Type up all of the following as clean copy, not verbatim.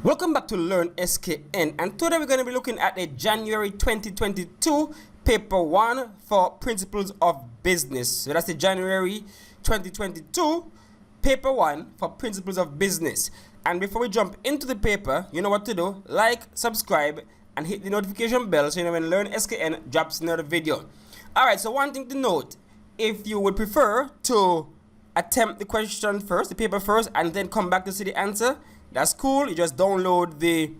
Welcome back to Learn SKN, and today we're going to be looking at the January 2022 paper 1 for Principles of Business. So that's the January 2022 paper 1 for Principles of Business. And before we jump into the paper, you know what to do: like, subscribe, and hit the notification bell so you know when Learn SKN drops another video. Alright, so one thing to note: if you would prefer to attempt the question first, the paper first, and then come back to see the answer, that's cool. You just download the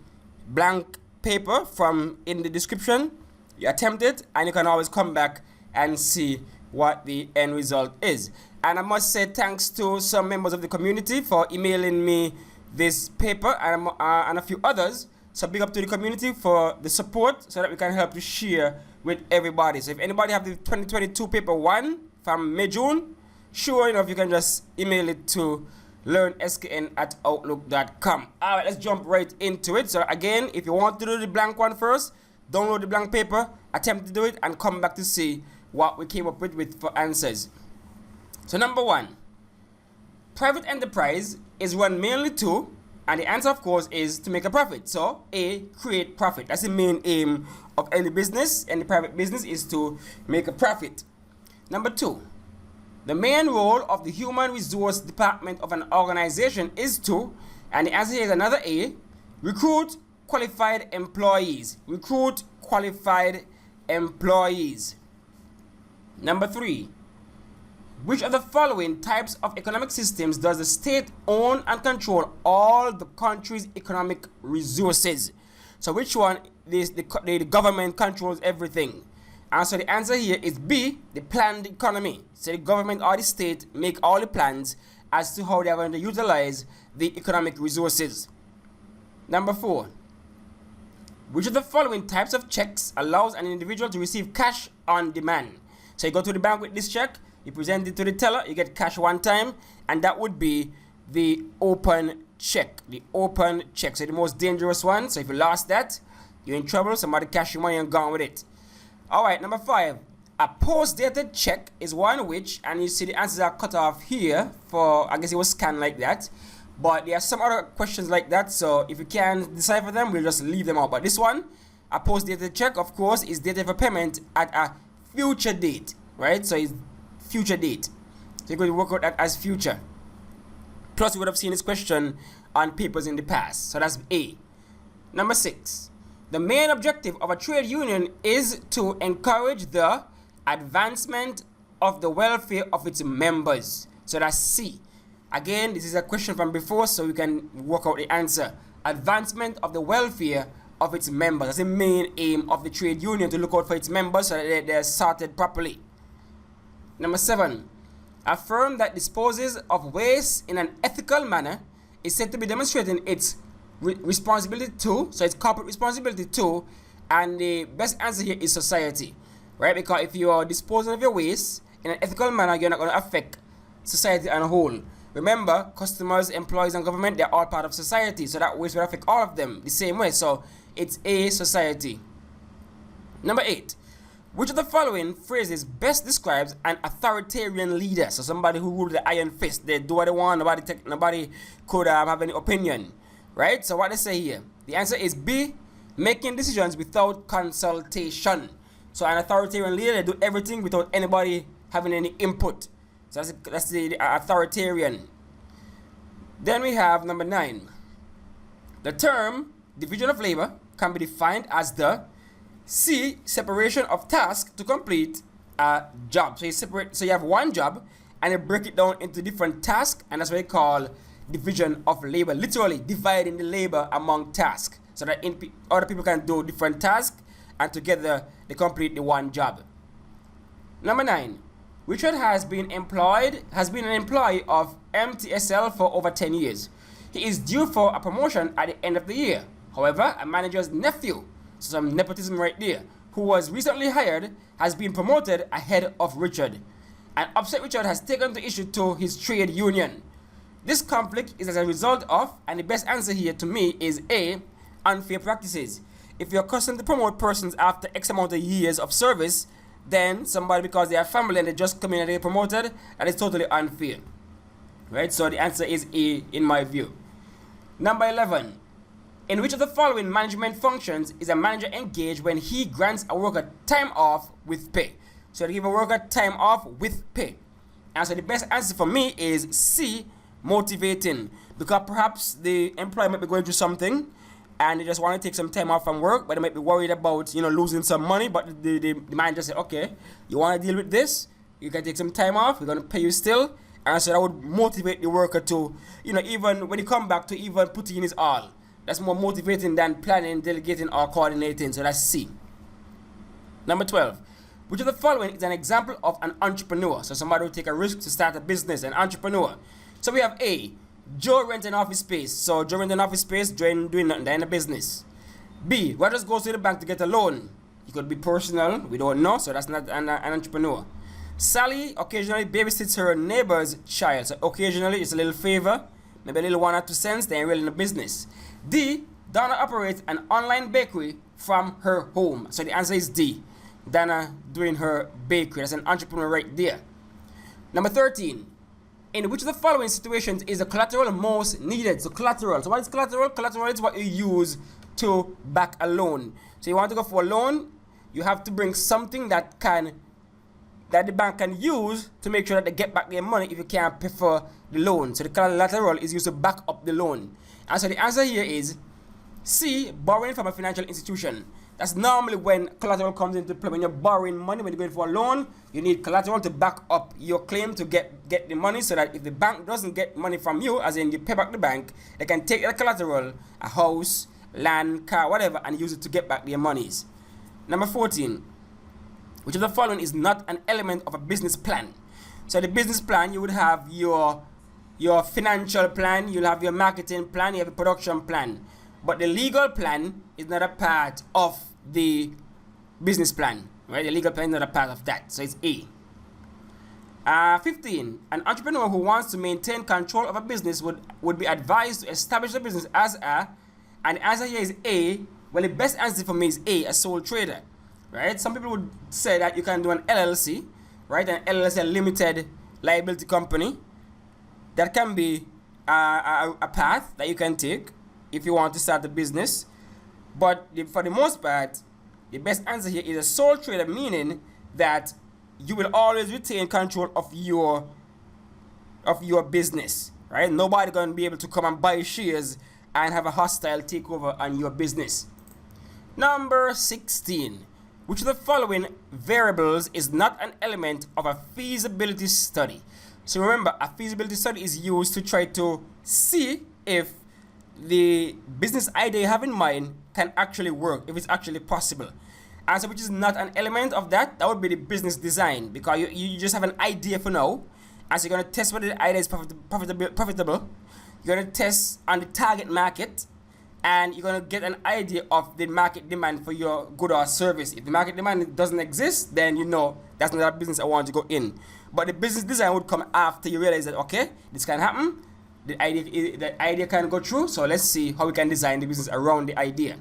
blank paper from in the description, you attempt it, and you can always come back and see what the end result is. And I must say thanks to some members of the community for emailing me this paper and a few others. So big up to the community for the support so that we can help to share with everybody. So if anybody have the 2022 paper 1 from May-June, sure enough, you can just email it to learnskn@outlook.com. Alright, let's jump right into it. So again, if you want to do the blank one first, download the blank paper, attempt to do it, and come back to see what we came up with for answers. So number 1, private enterprise is run mainly to, and the answer of course is to make a profit. So A, create profit. That's the main aim of any business. Any private business is to make a profit. Number 2, the main role of the human resource department of an organization is to, and the answer here is another A, recruit qualified employees. Recruit qualified employees. Number 3, which of the following types of economic systems does the state own and control all the country's economic resources? So which one is the government controls everything? And so the answer here is B, the planned economy. So the government or the state make all the plans as to how they are going to utilize the economic resources. Number 4, which of the following types of checks allows an individual to receive cash on demand? So you go to the bank with this check, you present it to the teller, you get cash one time, and that would be the open check. The open check. So the most dangerous one. So if you lost that, you're in trouble. Somebody cash your money and gone with it. Alright, number 5, a post-dated check is one which, and you see the answers are cut off here for, I guess it was scanned like that, but there are some other questions like that, so if you can decipher them, we'll just leave them out. But this one, a post-dated check, of course, is dated for payment at a future date, right? So it's future date. So you're going to work out that as future. Plus, you would have seen this question on papers in the past, so that's A. Number 6. The main objective of a trade union is to encourage the advancement of the welfare of its members. So that's C. Again, this is a question from before, so we can work out the answer. Advancement of the welfare of its members. That's the main aim of the trade union, to look out for its members so that they're sorted properly. Number 7. A firm that disposes of waste in an ethical manner is said to be demonstrating its responsibility to, so it's corporate responsibility to, and the best answer here is society, right? Because if you are disposing of your waste in an ethical manner, you're not going to affect society as a whole. Remember, customers, employees, and government, they're all part of society, so that waste will affect all of them the same way. So it's a society. Number 8, which of the following phrases best describes an authoritarian leader? So somebody who rules the iron fist, they do what they want, nobody could have any opinion. Right? So what they say here, the answer is B, making decisions without consultation. So an authoritarian leader, they do everything without anybody having any input. So that's the authoritarian. Then we have number 9. The term division of labor can be defined as the C, separation of tasks to complete a job. So you have one job and you break it down into different tasks, and that's what they call division of labor, literally dividing the labor among tasks so that other people can do different tasks and together they complete the one job. Number 9, Richard has been an employee of MTSL for over 10 years. He is due for a promotion at the end of the year. However, a manager's nephew, so some nepotism right there, who was recently hired, has been promoted ahead of Richard. An upset Richard has taken the issue to his trade union. This conflict is as a result of, and the best answer here to me is A, unfair practices. If you're accustomed to promote persons after X amount of years of service, then somebody, because they are family and they just come in and they get promoted, that is totally unfair. Right? So the answer is A in my view. Number 11. In which of the following management functions is a manager engaged when he grants a worker time off with pay? So they give a worker time off with pay. And so the best answer for me is C, motivating, because perhaps the employer might be going through something and they just want to take some time off from work, but they might be worried about, losing some money. But the manager said, okay, you want to deal with this, you can take some time off, we're going to pay you still. And so that would motivate the worker to, even when he come back, to even put in his all. That's more motivating than planning, delegating, or coordinating. So that's C. Number 12. Which of the following is an example of an entrepreneur? So somebody will take a risk to start a business, an entrepreneur. So we have A, Joe rents an office space. So Joe rents an office space, Joe doing nothing, they're in a business. B, Rogers goes to the bank to get a loan. It could be personal, we don't know, so that's not an entrepreneur. Sally occasionally babysits her neighbor's child. So occasionally it's a little favor, maybe a little 1 or 2 cents, they're really in a business. D, Donna operates an online bakery from her home. So the answer is D. Donna doing her bakery. That's an entrepreneur right there. Number 13. In which of the following situations is the collateral most needed? So collateral. So what is collateral? Collateral is what you use to back a loan. So you want to go for a loan, you have to bring something that the bank can use to make sure that they get back their money if you can't pay for the loan. So the collateral is used to back up the loan. And so the answer here is C, borrowing from a financial institution. That's normally when collateral comes into play. When you're borrowing money, when you're going for a loan, you need collateral to back up your claim to get the money, so that if the bank doesn't get money from you, as in you pay back the bank, they can take the collateral, a house, land, car, whatever, and use it to get back their monies. Number 14. Which of the following is not an element of a business plan? So the business plan, you would have your financial plan, you'll have your marketing plan, you have a production plan. But the legal plan is not a part of the business plan, right? The legal plan is not a part of that, so it's A. 15. An entrepreneur who wants to maintain control of a business would be advised to establish the business as and the answer here is A. Well, the best answer for me is A, a sole trader, right? Some people would say that you can do an LLC, right? An LLC, a limited liability company. That can be a path that you can take if you want to start a business. But for the most part, the best answer here is a sole trader, meaning that you will always retain control of your business, right? Nobody going to be able to come and buy shares and have a hostile takeover on your business. Number 16. Which of the following variables is not an element of a feasibility study? So remember, a feasibility study is used to try to see if the business idea you have in mind can actually work, if it's actually possible. And so which is not an element of that, that would be the business design, because you just have an idea for now, and so you're going to test whether the idea is profitable. You're going to test on the target market, and you're going to get an idea of the market demand for your good or service. If the market demand doesn't exist, then you know that's not a business I want to go in. But the business design would come after you realize that, okay, this can happen, the idea can go through, so let's see how we can design the business around the idea.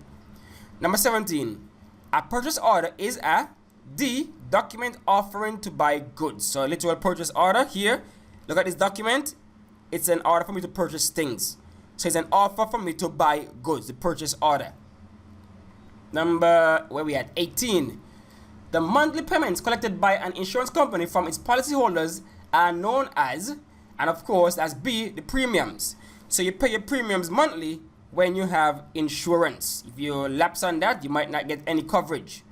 Number 17, a purchase order is a D, document offering to buy goods. So literal purchase order here, look at this document, it's an order for me to purchase things. So it's an offer for me to buy goods, the purchase order. Number, where we at, 18. The monthly payments collected by an insurance company from its policyholders are known as, and of course, as B, the premiums. So you pay your premiums monthly when you have insurance. If you lapse on that, you might not get any coverage.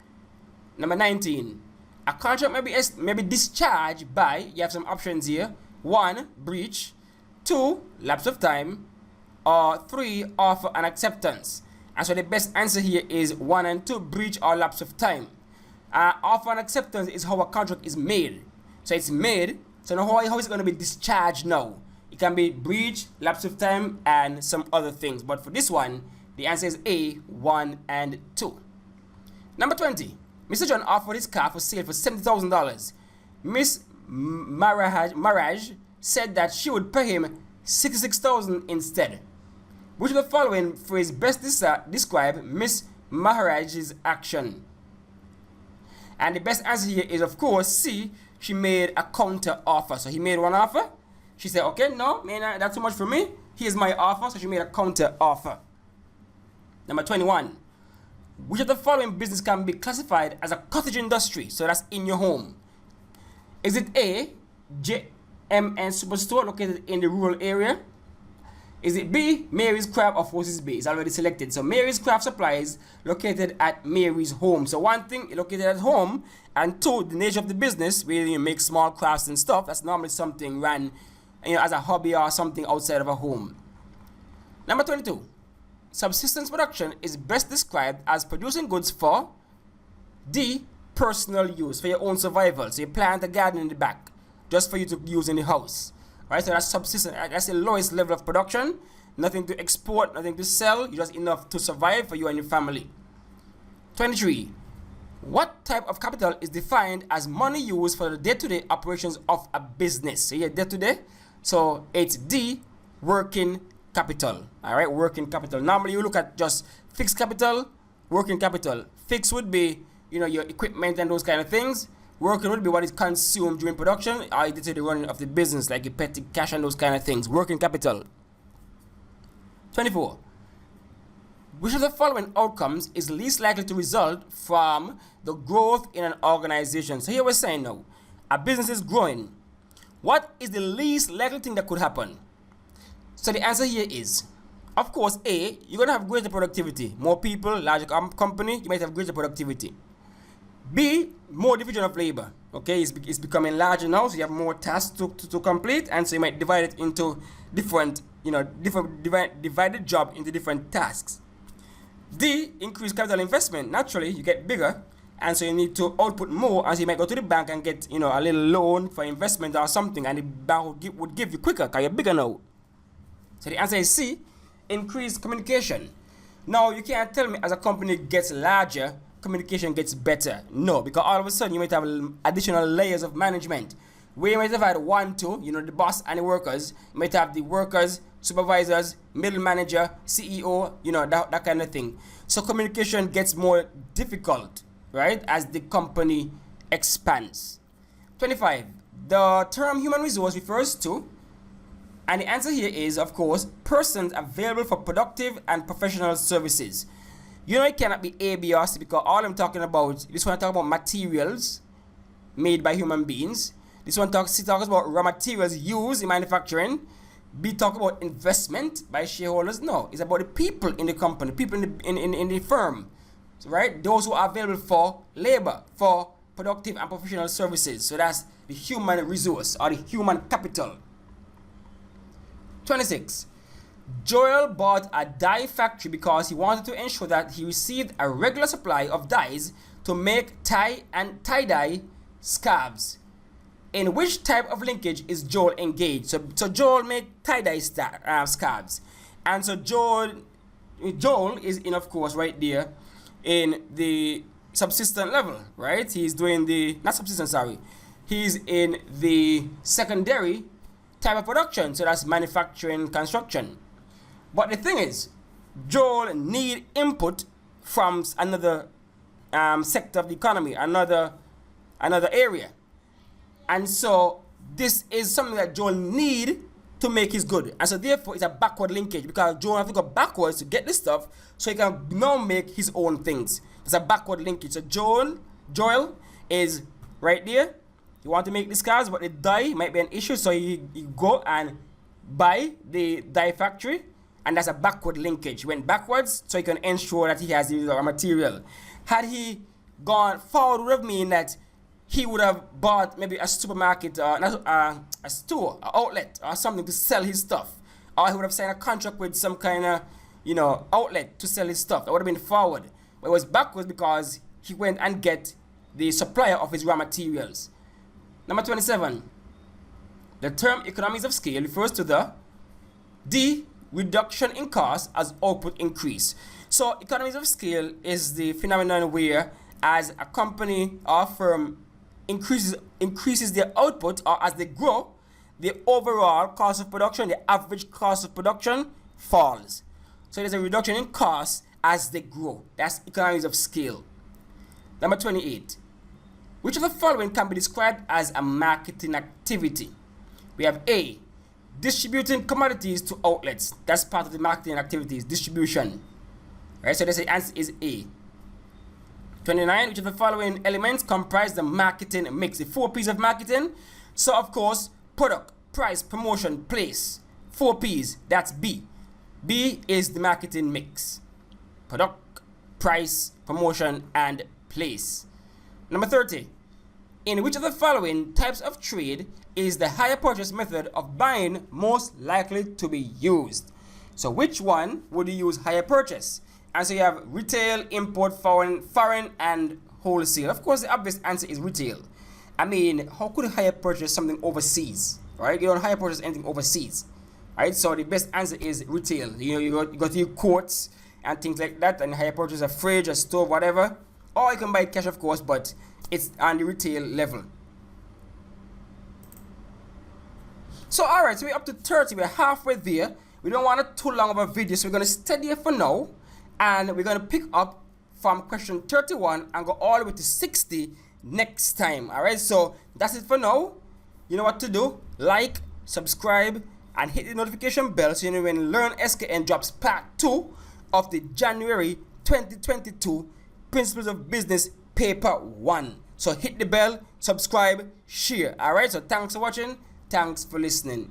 Number 19. A contract may be discharged by, you have some options here. 1, breach. 2, lapse of time. Or 3, offer and acceptance. And so the best answer here is 1 and 2, breach or lapse of time. Offer and acceptance is how a contract is made. So it's made. So now how is it going to be discharged now? It can be breach, lapse of time, and some other things. But for this one, the answer is A, 1 and 2. Number 20. Mr. John offered his car for sale for $70,000. Miss Maraj said that she would pay him $66,000 instead. Which of the following phrase best describe Miss Maharaj's action? And the best answer here is, of course, C. She made a counter offer. So he made one offer. She said, okay, no, man, that's too much for me. Here's my offer. So she made a counter offer. Number 21. Which of the following business can be classified as a cottage industry? So that's in your home. Is it A, JMN Superstore located in the rural area? Is it B, Mary's Craft? Of course, it's B. It's already selected. So Mary's Craft Supplies located at Mary's home. So one thing, located at home, and two, the nature of the business, where you make small crafts and stuff. That's normally something run, as a hobby or something outside of a home. Number 22. Subsistence production is best described as producing goods for D, personal use, for your own survival. So you plant a garden in the back just for you to use in the house. Right, so that's subsistence. That's the lowest level of production. Nothing to export, nothing to sell. You just enough to survive for you and your family. 23. What type of capital is defined as money used for the day-to-day operations of a business? So yeah, day-to-day. So it's D, working capital. All right, working capital. Normally you look at just fixed capital, working capital. Fixed would be, your equipment and those kind of things. Working would be what is consumed during production, or the running of the business, like your petty cash and those kind of things. Working capital. 24. Which of the following outcomes is least likely to result from the growth in an organization? So here we're saying now, a business is growing. What is the least likely thing that could happen? So the answer here is, of course, A, you're going to have greater productivity. More people, larger company, you might have greater productivity. B, more division of labor. Okay, it's becoming larger now, so you have more tasks to complete, and so you might divide it into different divided job into different tasks. D, increased capital investment. Naturally, you get bigger, and so you need to output more, and so you might go to the bank and get, a little loan for investment or something, and the bank would give you quicker because you're bigger now. So the answer is C, increased communication. Now, you can't tell me as a company gets larger, communication gets better. No, because all of a sudden you might have additional layers of management where you might have had 1, 2, the boss and the workers. You might have the workers, supervisors, middle manager, CEO, that kind of thing. So communication gets more difficult, right, as the company expands. 25. The term human resource refers to, and the answer here is, of course, persons available for productive and professional services. It cannot be A, B, or C, because all I'm talking about, this one talk about materials made by human beings. This one talks about raw materials used in manufacturing. B talk about investment by shareholders. No, it's about the people in the company, people in the firm, right? Those who are available for labor, for productive and professional services. So that's the human resource or the human capital. 26. Joel bought a dye factory because he wanted to ensure that he received a regular supply of dyes to make tie and tie-dye scarves. In which type of linkage is Joel engaged? So Joel made tie-dye scarves. And so Joel is in, of course, right there in the subsistent level, right? He's doing he's in the secondary type of production. So that's manufacturing, construction. But the thing is, Joel need input from another sector of the economy, another area. And so this is something that Joel need to make his good. And so therefore it's a backward linkage, because Joel has to go backwards to get this stuff so he can now make his own things. It's a backward linkage. So Joel is right there. You want to make these cars, but the dye might be an issue, so you go and buy the dye factory. And that's a backward linkage. He went backwards so he can ensure that he has the raw material. Had he gone forward, would have mean that he would have bought maybe a supermarket, a store, an outlet, or something to sell his stuff. Or he would have signed a contract with some kind of, outlet to sell his stuff. That would have been forward. But it was backwards because he went and get the supplier of his raw materials. Number 27. The term economies of scale refers to the D, reduction in cost as output increase. So economies of scale is the phenomenon where as a company or firm increases their output, or as they grow, the overall cost of production, the average cost of production falls. So there's a reduction in cost as they grow. That's economies of scale. Number 28. Which of the following can be described as a marketing activity? We have A, distributing commodities to outlets. That's part of the marketing activities, distribution. Right, so they say answer is A. 29, which of the following elements comprise the marketing mix? The 4 P's of marketing. So of course, product, price, promotion, place. 4 P's, that's B. B is the marketing mix. Product, price, promotion, and place. Number 30. In which of the following types of trade is the hire purchase method of buying most likely to be used? So which one would you use hire purchase? And so you have retail, import, foreign, and wholesale. Of course, the obvious answer is retail. I mean, how could you hire purchase something overseas? Right? You don't hire purchase anything overseas. Right? So the best answer is retail. You know, you go to your courts and things like that, and hire purchase a fridge, a stove, whatever. Or you can buy it cash, of course, but it's on the retail level. So alright, so we're up to 30. We're halfway there. We don't want it too long of a video, so we're going to stay here for now. And we're going to pick up from question 31 and go all the way to 60 next time. Alright, so that's it for now. You know what to do. Like, subscribe, and hit the notification bell so you know when Learn SKN drops part 2 of the January 2022 Principles of Business Paper 1. So hit the bell, subscribe, share. Alright, so thanks for watching. Thanks for listening.